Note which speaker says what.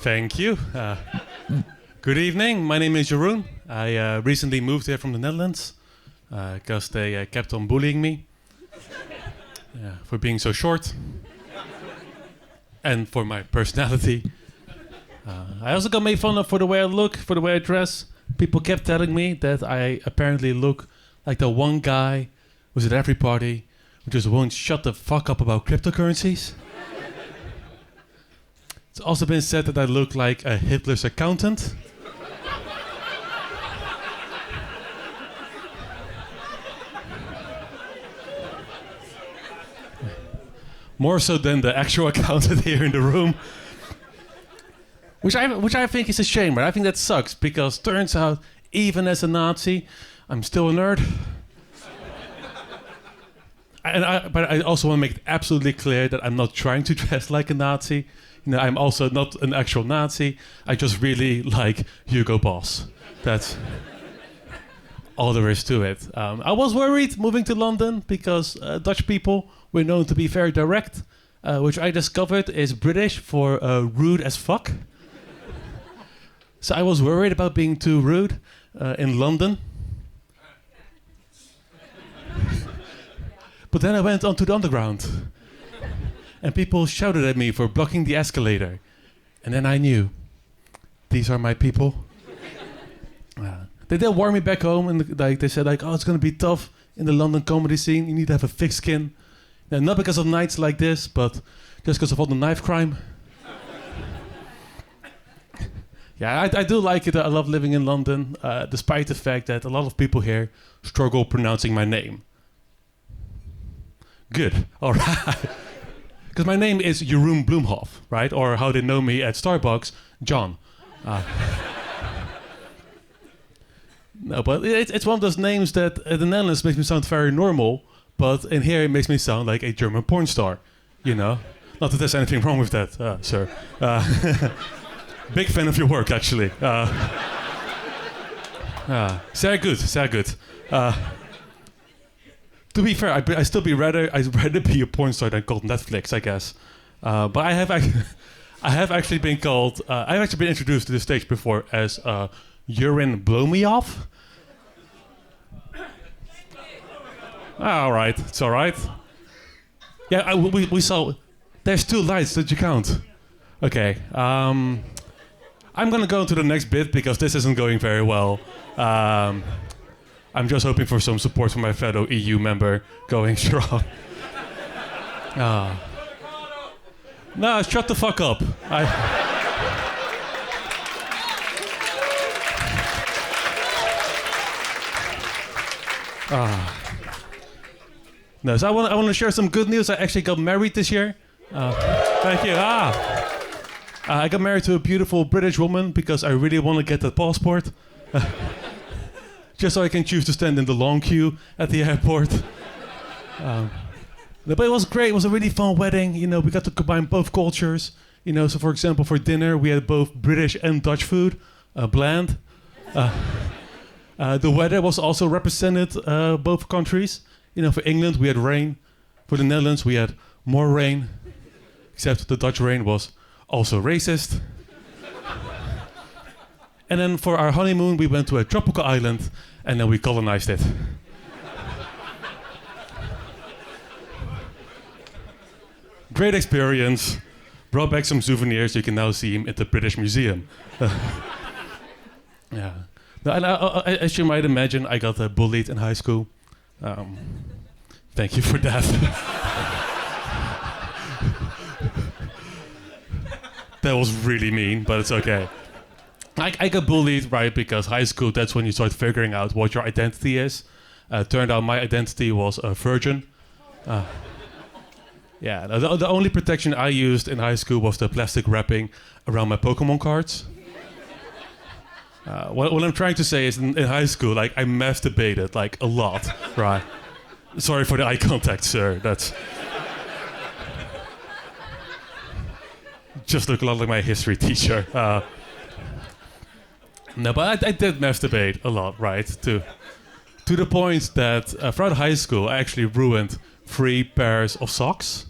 Speaker 1: Thank you. Good evening. My name is Jeroen. I recently moved here from the Netherlands because they kept on bullying me for being so short and for my personality. I also got made fun of for the way I look, for the way I dress. People kept telling me that I apparently look like the one guy who's at every party who just won't shut the fuck up about cryptocurrencies. It's also been said that I look like a Hitler's accountant. More so than the actual accountant here in the room. Which I think is a shame, right? I think that sucks because turns out, even as a Nazi, I'm still a nerd. But I also want to make it absolutely clear that I'm not trying to dress like a Nazi. You know, I'm also not an actual Nazi. I just really like Hugo Boss. That's all there is to it. I was worried moving to London because Dutch people were known to be very direct, which I discovered is British for rude as fuck. So I was worried about being too rude in London. But then I went onto the underground. And people shouted at me for blocking the escalator. And then I knew, these are my people. They did warn me back home, and they said, oh, it's going to be tough in the London comedy scene. You need to have a thick skin. Now, not because of nights like this, but just because of all the knife crime. Yeah, I do like it. I love living in London, despite the fact that a lot of people here struggle pronouncing my name. Good, all right. Because my name is Jeroen Bloemhoff, right? Or how they know me at Starbucks, John. No, but it's one of those names that in the Netherlands makes me sound very normal, but in here it makes me sound like a German porn star, you know? Not that there's anything wrong with that, sir. Big fan of your work, actually. Sehr good, sehr good. To be fair, I'd rather be a porn star than called Netflix, I guess. But I have actually been called. I've actually been introduced to the stage before as Jeroen Bloemhoff. All right, it's all right. Yeah, we saw. There's 2 lights. Did you count? Okay. I'm gonna go to the next bit because this isn't going very well. I'm just hoping for some support from my fellow EU member going strong. No, shut the fuck up. No, so I want to share some good news. I actually got married this year. Thank you. I got married to a beautiful British woman because I really want to get that passport. Just so I can choose to stand in the long queue at the airport. But it was great. It was a really fun wedding. You know, we got to combine both cultures. You know, so for example, for dinner, we had both British and Dutch food, bland. The weather was also represented both countries. You know, for England, we had rain. For the Netherlands, we had more rain. Except the Dutch rain was also racist. And then for our honeymoon, we went to a tropical island, and then we colonized it. Great experience. Brought back some souvenirs. You can now see him at the British Museum. Yeah. Now, and as you might imagine, I got bullied in high school. Thank you for that. That was really mean, but it's okay. I got bullied, right, because high school, that's when you start figuring out what your identity is. Turned out my identity was a virgin. Yeah, the only protection I used in high school was the plastic wrapping around my Pokemon cards. What I'm trying to say is in high school, like, I masturbated, like, a lot, right? Sorry for the eye contact, sir. That's... just look a lot like my history teacher. No, but I did masturbate a lot, right? To the point that throughout high school, I actually ruined 3 pairs of socks.